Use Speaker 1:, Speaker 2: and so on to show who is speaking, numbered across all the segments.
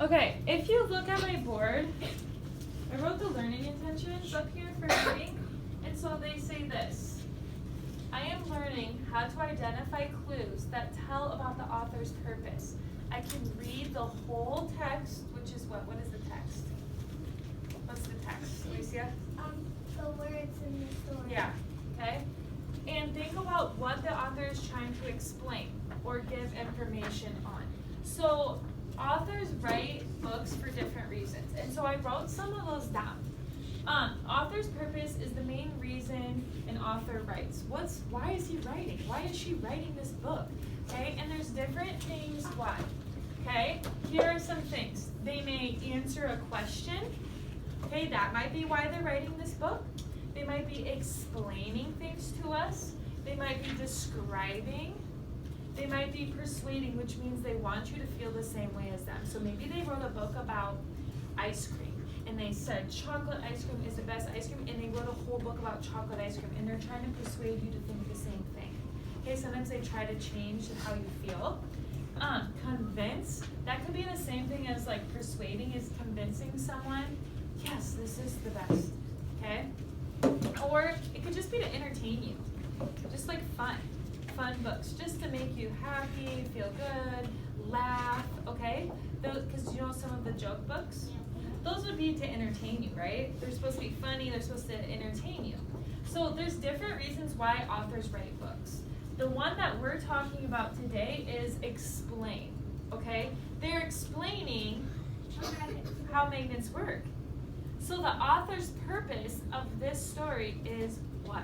Speaker 1: Okay, if you look at my board, I wrote the learning intentions up here for reading, and so they say this. I am learning how to identify clues that tell about the author's purpose. I can read the whole text, which is what? What is the text? What's the text, Alicia?
Speaker 2: The words in the story.
Speaker 1: Yeah, okay. And think about what the author is trying to explain or give information on. So authors write books for different reasons. And so I wrote some of those down. Author's purpose is the main reason an author writes. Why is he writing? Why is she writing this book? Okay, and there's different things why. Okay, here are some things. They may answer a question. Okay, that might be why they're writing this book. They might be explaining things to us. They might be describing. They might be persuading, which means they want you to feel the same way as them. So maybe they wrote a book about ice cream, and they said chocolate ice cream is the best ice cream, and they wrote a whole book about chocolate ice cream, and they're trying to persuade you to think the same thing. Okay, sometimes they try to change how you feel. Convince, that could be the same thing as like persuading, is convincing someone, yes, this is the best, okay? Or it could just be to entertain you, just like fun books, just to make you happy, feel good, laugh, okay? Because you know some of the joke books? Those would be to entertain you, right? They're supposed to be funny, they're supposed to entertain you. So there's different reasons why authors write books. The one that we're talking about today is explain, okay? They're explaining how magnets work. So the author's purpose of this story is what?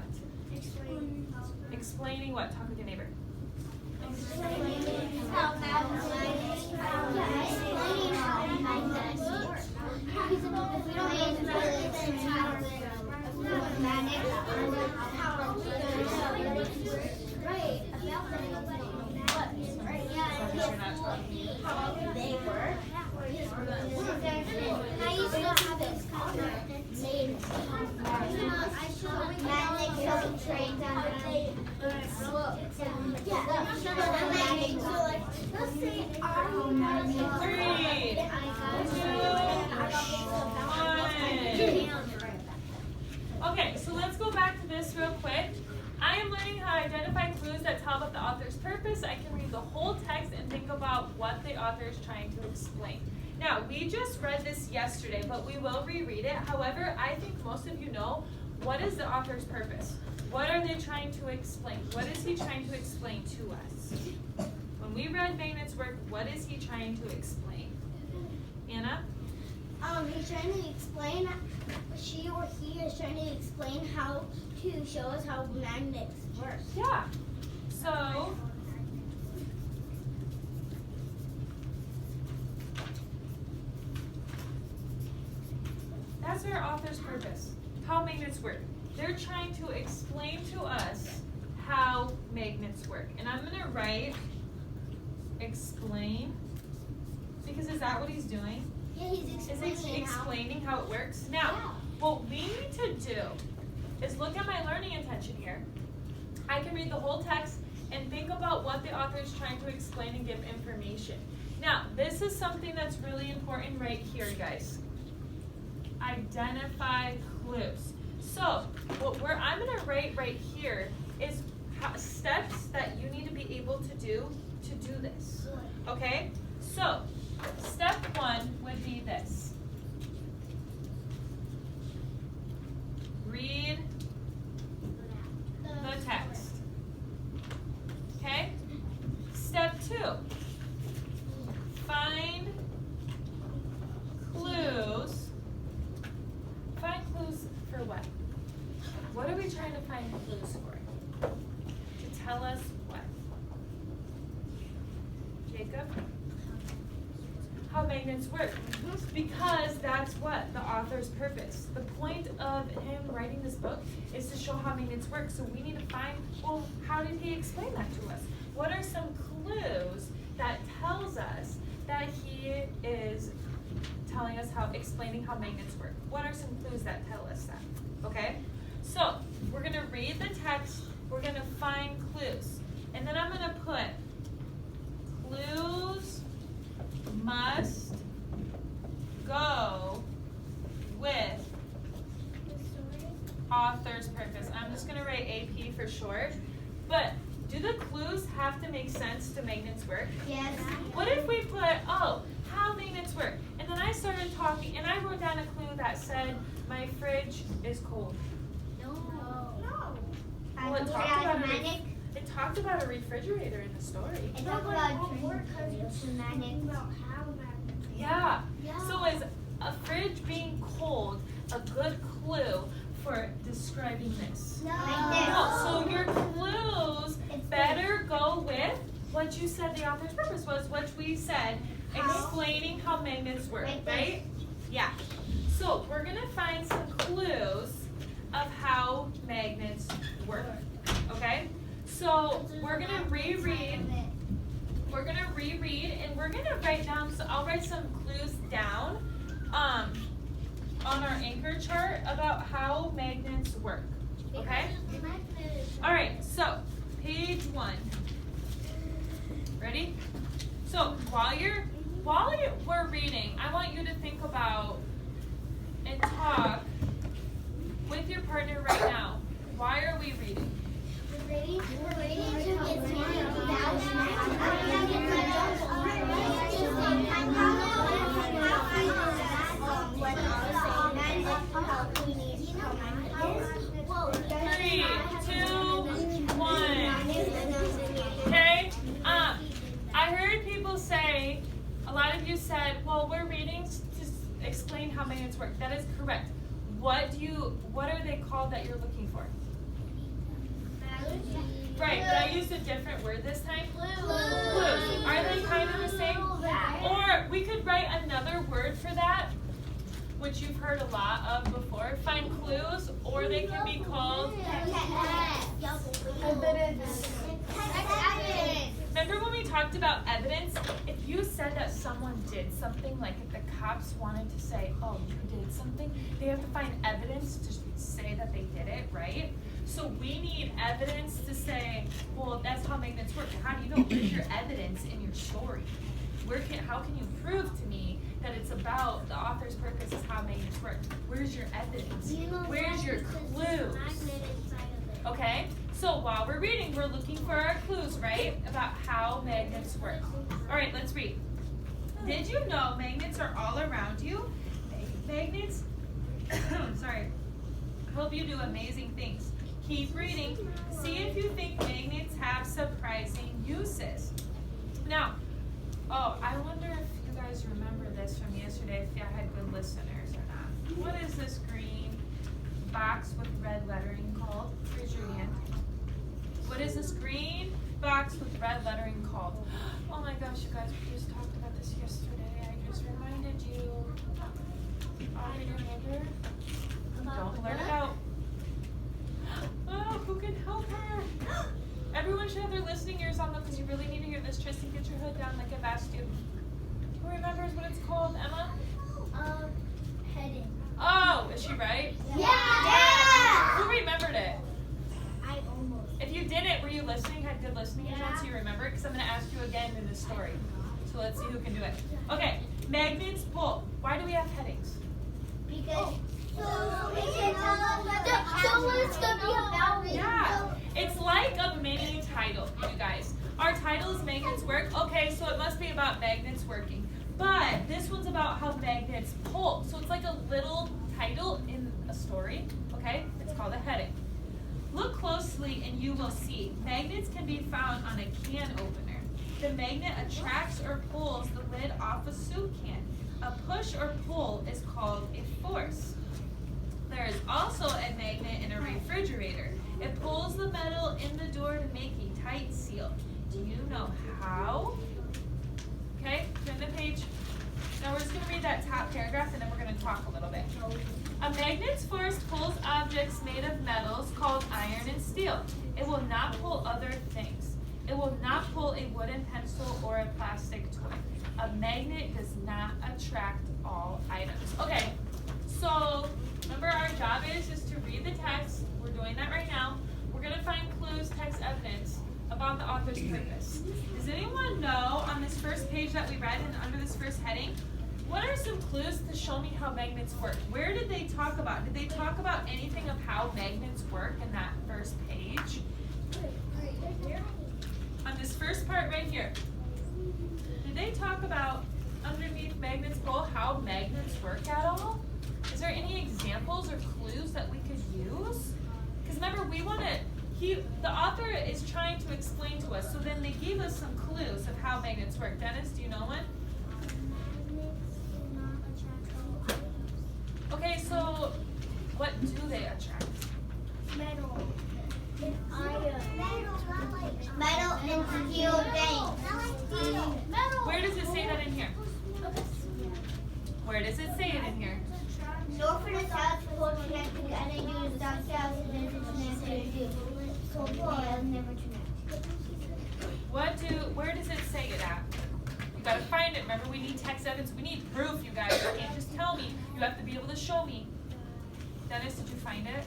Speaker 1: Explaining what? Talk with your neighbor.
Speaker 2: Explaining how magnets work. If we don't use magnets and how magnets right. How they work. I used to have this made magnets trains on let's say
Speaker 1: Three, two, one. Okay, so let's go back to this real quick. I am learning how to identify clues that tell about the author's purpose. I can read the whole text and think about what the author is trying to explain. Now, we just read this yesterday, but we will reread it. However, I think most of you know, what is the author's purpose? What are they trying to explain? What is he trying to explain to us? When we read Magnet's work, what is he trying to explain? Anna?
Speaker 2: He's trying to explain, she or he is trying to explain how to show us how magnets work.
Speaker 1: Yeah. So, that's our author's purpose, how magnets work. They're trying to explain to us how magnets work. And I'm going to write explain, because is that what he's doing?
Speaker 2: Yeah, he's
Speaker 1: explaining how it works. Now, what we need to do is look at my learning intention here. I can read the whole text and think about what the author is trying to explain and give information. Now, this is something that's really important right here, guys. Identify clues. So, what I'm going to write right here is steps that you need to be able to do this. Okay? So, step 1 would be this. Read the text. Okay? Step 2. Find clues. Find clues for what? What are we trying to find clues for? To tell us what? Jacob? How magnets work. Because that's what the author's purpose. The point of him writing this book is to show how magnets work. So we need to find, well, how did he explain that to us? What are some clues that tells us that he is telling us explaining how magnets work? What are some clues that tell us that? Okay? So we're going to read the text. We're going to find clues. And then I'm going to put clues must short. But do the clues have to make sense to magnets work?
Speaker 2: Yes.
Speaker 1: What if we put, oh, how magnets work? And then I started talking, and I wrote down a clue that said, my fridge is cold.
Speaker 2: No.
Speaker 1: Well, it talked about a refrigerator in the story.
Speaker 2: It talks about magnetic.
Speaker 1: Yeah. So is a fridge being cold a good clue for describing this? No. So your clues better go with what you said the author's purpose was, which we said, explaining how magnets work, right? Yeah. So we're gonna find some clues of how magnets work. Okay? So we're gonna reread. We're gonna reread and we're gonna write down, so I'll write some clues down on our anchor chart about how magnets work. Okay? Alright, so page 1. Ready? So while we're reading, I want you to think about and talk with your partner right now. Why are we reading? Three, two, one. Okay? I heard people say, a lot of you said, well, we're reading to explain how magnets work. That is correct. What are they called that you're looking for? Right, but I used a different word this time. Clues. Are they kind of the same? Or we could write another word for that, which you've heard a lot of before. Find clues, or they can be called. Remember when we talked about evidence? If you said that someone did something, like if the cops wanted to say, oh, you did something, they have to find evidence to say that they did it, right? So we need evidence to say, well, that's how magnets work. How do you know? Where's your evidence in your story? How can you prove to me that it's about the author's purpose is how magnets work? Where's your evidence? Where's your clues? Okay? So while we're reading, we're looking for our clues, right? About how magnets work. All right, let's read. Did you know magnets are all around you? Magnets, sorry, help you do amazing things. Keep reading. See if you think magnets have surprising uses. Now, I wonder if you guys remember this from yesterday, if you had good listeners or not. What is this green box with red lettering called? Raise your hand. What is this green box with red lettering called? Oh my gosh, you guys, we just talked about this yesterday. I just reminded you. You remember? Don't blurt it out. Oh, who can help her? Everyone should have their listening ears on though, because you really need to hear this. Tristan, get your hood down like I've asked you. Who remembers what it's called, Emma?
Speaker 2: Heading.
Speaker 1: Oh, is she right?
Speaker 2: Yeah!
Speaker 1: Who remembered it?
Speaker 2: I almost.
Speaker 1: If you didn't, were you listening? Had good listening again, so you remember it? Because I'm going to ask you again in the story. So let's see who can do it. Okay, magnets pull. Why do we have headings?
Speaker 2: Because someone's gonna be about me.
Speaker 1: Yeah, it's like a mini title, you guys. Our title is Magnets Work. Okay, so it must be about magnets working. But this one's about how magnets pull. So it's like a little title in a story, okay? It's called a heading. Look closely and you will see. Magnets can be found on a can opener. The magnet attracts or pulls the lid off a soup can. A push or pull is called a force. There is also a magnet in a refrigerator. It pulls the metal in the door to make a tight seal. Do you know how? Okay, turn the page. Now we're just going to read that top paragraph and then we're going to talk a little bit. A magnet's force pulls objects made of metals called iron and steel. It will not pull other things. It will not pull a wooden pencil or a plastic toy. A magnet does not attract all items. Okay, so remember our job is to read the text. We're doing that right now. We're going to find clues, text evidence about the author's purpose. Does anyone know on this first page that we read and under this first heading, what are some clues to show me how magnets work? Where did they talk about? Did they talk about anything of how magnets work in that first page? On this first part right here, did they talk about underneath magnets pull how magnets work at all? Is there any examples or clues that we could use? Because remember, the author is trying to explain to us, so then they gave us some clues of how magnets work. Dennis, do you know one? Okay, so what do they attract?
Speaker 2: Metal and steel things.
Speaker 1: Where does it say that in here? Where does it say it in here?
Speaker 2: North and south pole connect together, use south and then connect to so poles never connect.
Speaker 1: Where does it say it at? You gotta find it. Remember, we need text evidence. We need proof, you guys. You can't just tell me. You have to be able to show me. Dennis, did you find it?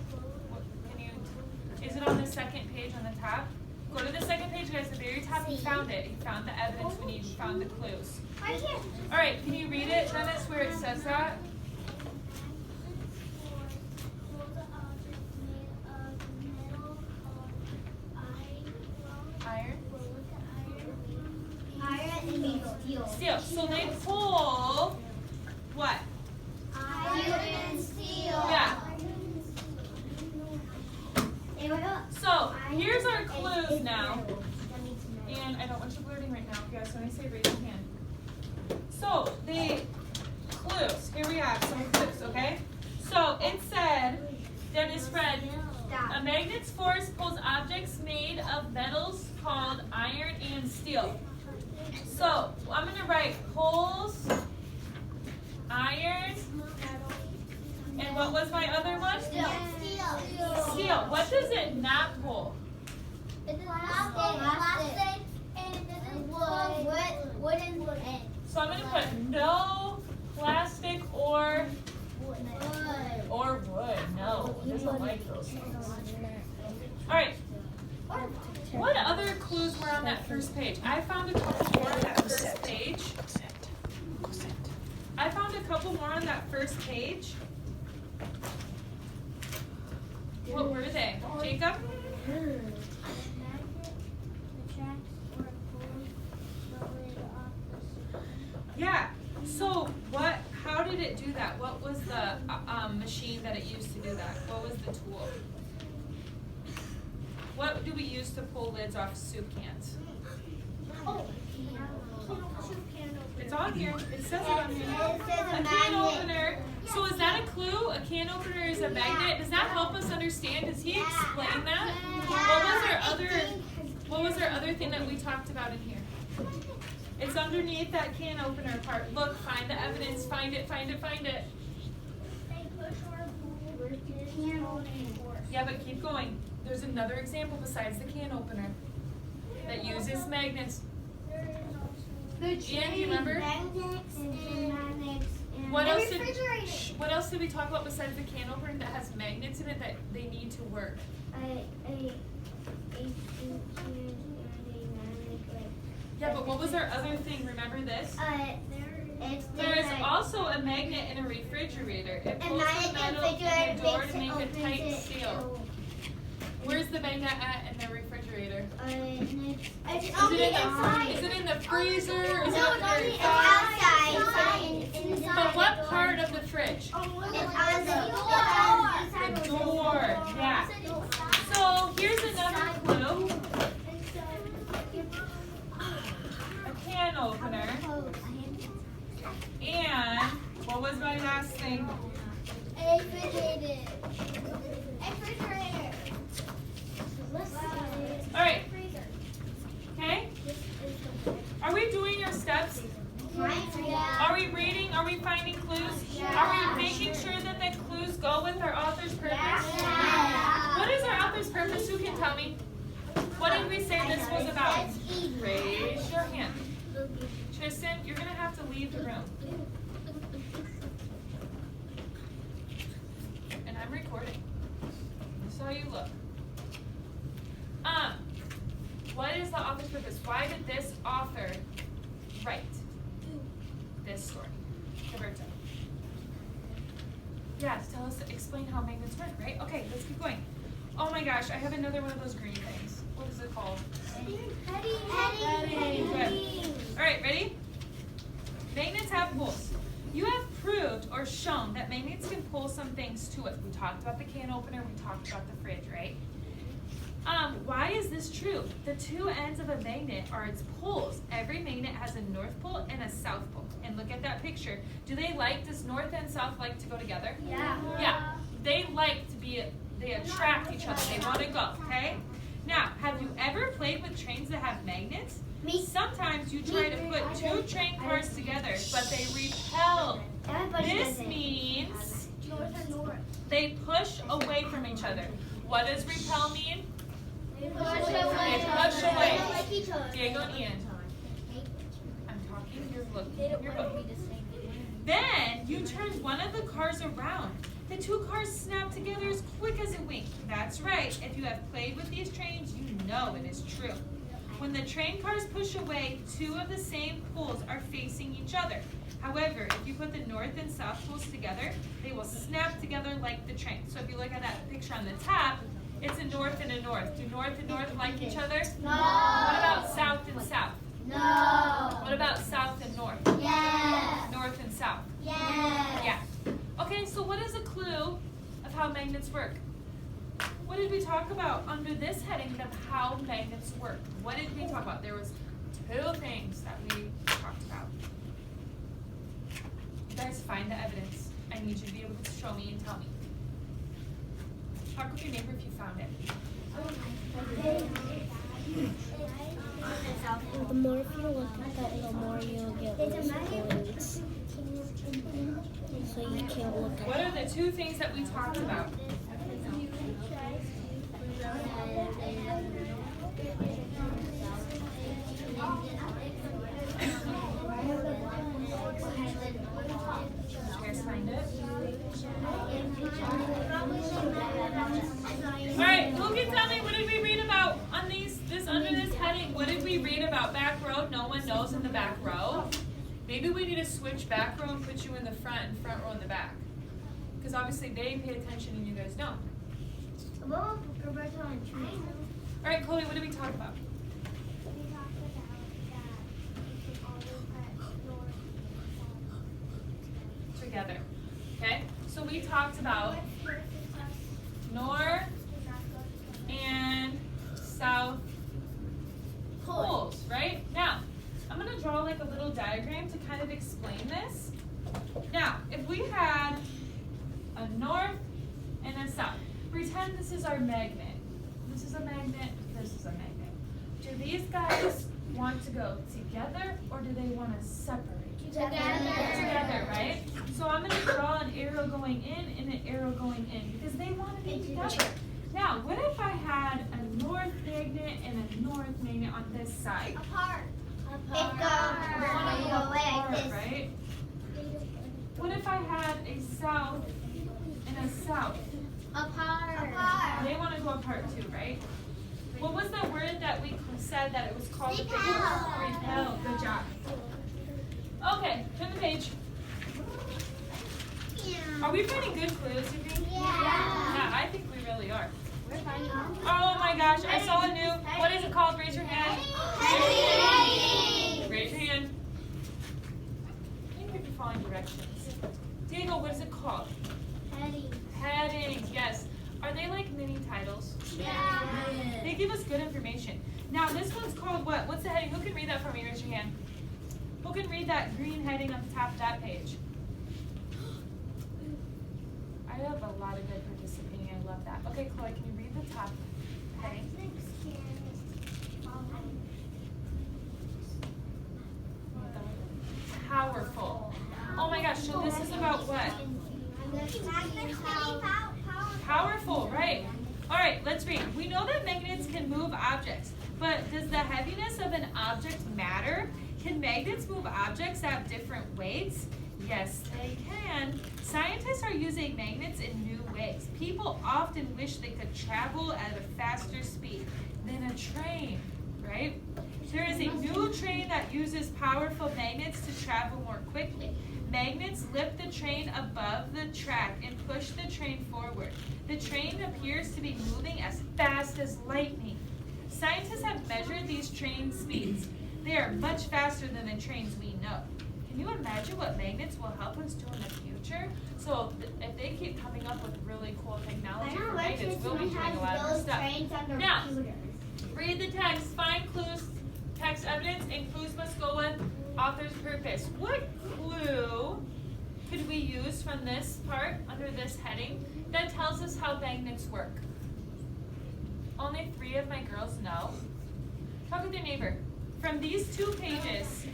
Speaker 1: Is it on the second page on the top? Go to the second page, guys. The very top, you found it. You found the evidence we need. You found the clues.
Speaker 2: I can't.
Speaker 1: All right, can you read it, Dennis, where it says that? Iron.
Speaker 2: Iron and steel.
Speaker 1: Steel. So they pull what?
Speaker 2: Iron and steel.
Speaker 1: Yeah. So here's our clues now. And I don't want you blurting right now. If you guys want to say, raise your hand. So the clues. Here we have some clues, okay? So it said, Dennis read, a magnet's force pulls objects made of metals called iron and steel. So I'm going to write pulls, iron, and what was my other one?
Speaker 2: Steel.
Speaker 1: Steel. What does it not pull?
Speaker 2: It's plastic and it doesn't pull wooden and
Speaker 1: So I'm going to put no plastic or wood. No, it doesn't like those things. All right. What other clues were on that first page? I found a couple more on that first page. What were they? Jacob? Yeah. So how did it do that? What was the machine that it used to do that? What was the tool? What do we use to pull lids off soup cans? It's on here. It says it on here. A can opener. So is that a clue? A can opener is a magnet. Does that help us understand? Does he explain that? What was our other thing that we talked about in here? It's underneath that can opener part. Look, find the evidence. Find it, find it, find it. Yeah, but keep going. There's another example besides the can opener that uses magnets. Ian, do you remember? What else did we talk about besides the can opener that has magnets in it that they need to work? Yeah, but what was our other thing? Remember this? There's also a magnet in a refrigerator. It pulls the metal in the door to make a tight seal. Where's the magnet at in the refrigerator? Is it in the freezer? Is it
Speaker 2: outside.
Speaker 1: But what part of the fridge?
Speaker 2: It's on the door.
Speaker 1: The door, yeah. So here's another clue. A can opener. And what was my last thing?
Speaker 2: A refrigerator.
Speaker 1: All right. Okay. Are we doing our steps? Are we reading? Are we finding clues? Are we making sure that the clues go with our author's purpose? What is our author's purpose? Who can tell me? What did we say this was about? Raise your hand. Tristan, you're going to have to leave the room. And I'm recording. This is how you look. What is the author's purpose? Why did this author write this story? Roberto. Yeah, explain how magnets work, right? Okay, let's keep going. Oh my gosh, I have another one of those green things. What is it called?
Speaker 2: Heading.
Speaker 1: Good. All right, ready? Magnets have poles. You have proved or shown that magnets can pull some things to us. We talked about the can opener, we talked about the fridge, right? Why is this true? The two ends of a magnet are its poles. Every magnet has a north pole and a south pole. And look at that picture. Does north and south like to go together?
Speaker 2: Yeah.
Speaker 1: Yeah. They attract each other. They want to go, okay? Now, have you ever played with trains that have magnets?
Speaker 2: Me.
Speaker 1: Sometimes you try to put two train cars together, but they repel. This means they push away from each other. What does repel mean?
Speaker 2: They
Speaker 1: push away.
Speaker 2: Like each other.
Speaker 1: Diego and Ian. I'm talking, you're looking. You're both. Then you turn one of the cars around. The two cars snap together as quick as a wink. That's right. If you have played with these trains, you know it is true. When the train cars push away, two of the same poles are facing each other. However, if you put the north and south poles together, they will snap together like the train. So if you look at that picture on the top, it's a north and a north. Do north and north like each other?
Speaker 2: No.
Speaker 1: What about south and south?
Speaker 2: No.
Speaker 1: What about south and north?
Speaker 2: Yes.
Speaker 1: North and south?
Speaker 2: Yes.
Speaker 1: Yeah. Okay, so what is a clue of how magnets work? What did we talk about under this heading of how magnets work? What did we talk about? There was two things that we talked about. You guys find the evidence. I need you to be able to show me and tell me. Talk with your neighbor if you found it.
Speaker 3: The more if you look at that, the more you'll get loose points. So you can't look at
Speaker 1: What are the two things that we talked about? Did you guys find it? Alright, who can tell me what did we read about on under this heading? What did we read about back row? No one knows in the back row. Maybe we need to switch back row and put you in the front and front row in the back. Because obviously they pay attention and you guys don't. Alright, Chloe, what did we talk about? Together. Okay? So we talked about north and south poles, right? Now, I'm going to draw like a little diagram to kind of explain this. Now, if we had a north and a south, pretend this is our magnet. This is a magnet, this is a magnet. Do these guys want to go together or do they want to separate? Together, right? So I'm going to draw an arrow going in and an arrow going in because they want to be together. Now, what if I had a north magnet and a north magnet on this side?
Speaker 2: Apart.
Speaker 1: Right? What if I had a south and a south?
Speaker 2: Apart.
Speaker 1: They want to go apart too, right? What was the word that we said that it was called?
Speaker 2: Repel.
Speaker 1: Repel. Good job. Okay, turn the page. Are we finding good clues, you think? Yeah, I think we really are. Oh my gosh, I saw a new, what is it called? Raise your hand. Raise your hand. I think you're following directions. Diego, what is it called? Headings, yes. Are they like mini titles? They give us good information. Now this one's called what? What's the heading? Who can read that for me? Raise your hand. Who can read that green heading on the top of that page? I have a lot of good participating. I love that. Okay, Chloe, can you read the top heading? Powerful. Oh my gosh, so this is about what? Powerful, right. All right, let's read. We know that magnets can move objects, but does the heaviness of an object matter? Can magnets move objects that have different weights? Yes, they can. Scientists are using magnets in new ways. People often wish they could travel at a faster speed than a train, right? There is a new train that uses powerful magnets to travel more quickly. Magnets lift the train above the track and push the train forward. The train appears to be moving as fast as lightning. Scientists have measured these train speeds. They are much faster than the trains we know. Can you imagine what magnets will help us do in the future? So if they keep coming up with really cool technology for magnets, we'll be doing a lot of stuff. Now, read the text, find clues, text evidence, and clues must go with author's purpose. What clue could we use from this part under this heading that tells us how magnets work? Only 3 of my girls know. Talk with your neighbor. From these 2 pages,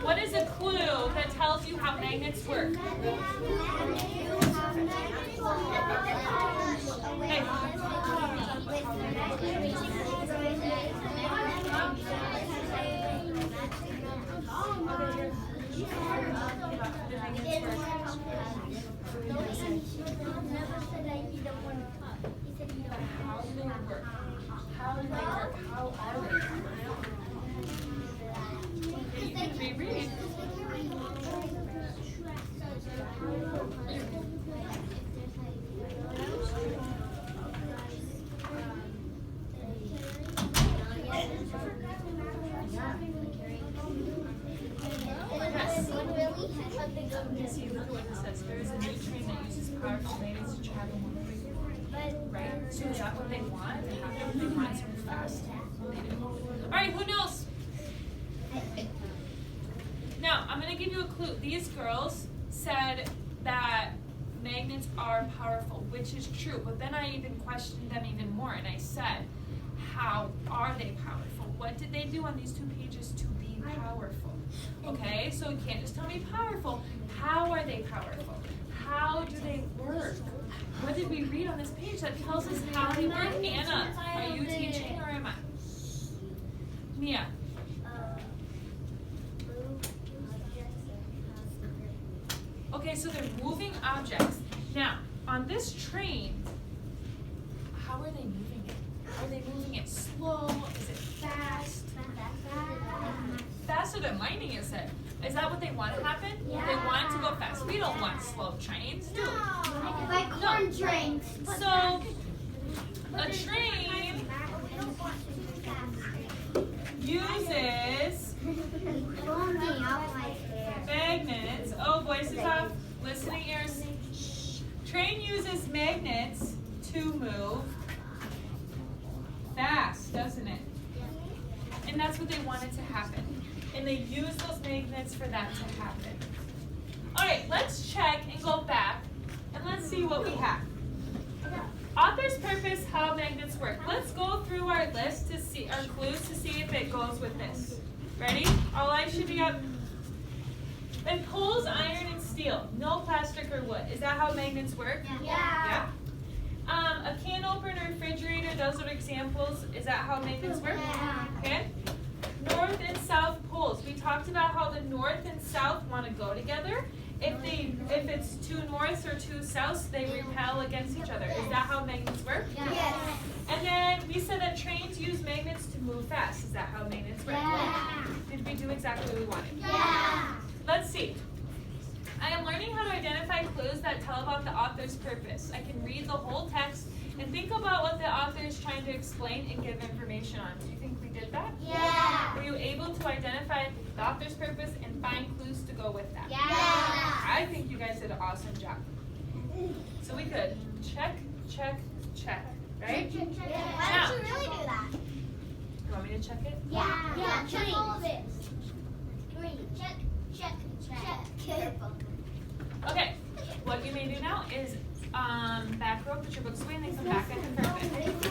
Speaker 1: what is a clue that tells you how magnets work? Hey. How do they work? How are they? You can reread. See, look at what it says. There is a new train that uses powerful magnets to travel more quickly. Right? So is that what they want? They have what they want so fast. All right, who knows? Now, I'm going to give you a clue. These girls said that magnets are powerful, which is true. But then I even questioned them even more, and I said, how are they powerful? What did they do on these 2 pages to be powerful? Okay, so you can't just tell me powerful. How are they powerful? How do they work? What did we read on this page that tells us how they work? Anna, are you teaching or am I? Mia. Okay, so they're moving objects. Now, on this train, how are they moving it? Are they moving it slow? Is it fast? Faster than lightning, is it? Is that what they want to happen?
Speaker 2: Yeah.
Speaker 1: They want it to go fast. We don't want slow trains, do we?
Speaker 2: Like corn trains.
Speaker 1: So, a train uses magnets. Oh, voices off. Listening ears. Train uses magnets to move fast, doesn't it? And that's what they wanted to happen. And they use those magnets for that to happen. All right, let's check and go back, and let's see what we have. Author's purpose, how magnets work. Let's go through our list to see our clues to see if it goes with this. Ready? All eyes should be up. It pulls iron and steel, no plastic or wood. Is that how magnets work?
Speaker 2: Yeah.
Speaker 1: A can opener, refrigerator, those are examples. Is that how magnets work?
Speaker 2: Yeah.
Speaker 1: Okay. North and south poles. We talked about how the north and south want to go together. If it's 2 norths or 2 souths, they repel against each other. Is that how magnets work?
Speaker 2: Yes.
Speaker 1: And then we said that trains use magnets to move fast. Is that how magnets work?
Speaker 2: Yeah.
Speaker 1: Did we do exactly what we wanted?
Speaker 2: Yeah.
Speaker 1: Let's see. I am learning how to identify clues that tell about the author's purpose. I can read the whole text and think about what the author is trying to explain and give information on. Do you think we did that?
Speaker 2: Yeah.
Speaker 1: Were you able to identify the author's purpose and find clues to go with that?
Speaker 2: Yeah.
Speaker 1: I think you guys did an awesome job. So we could check, check, check, right?
Speaker 2: Why don't you really do that?
Speaker 1: You want me to check it?
Speaker 2: Yeah. Yeah. Check all of it. Green. Check. Check. Check. Purple.
Speaker 1: Okay. What you may do now is back row, put your books away, and then come back and confirm it.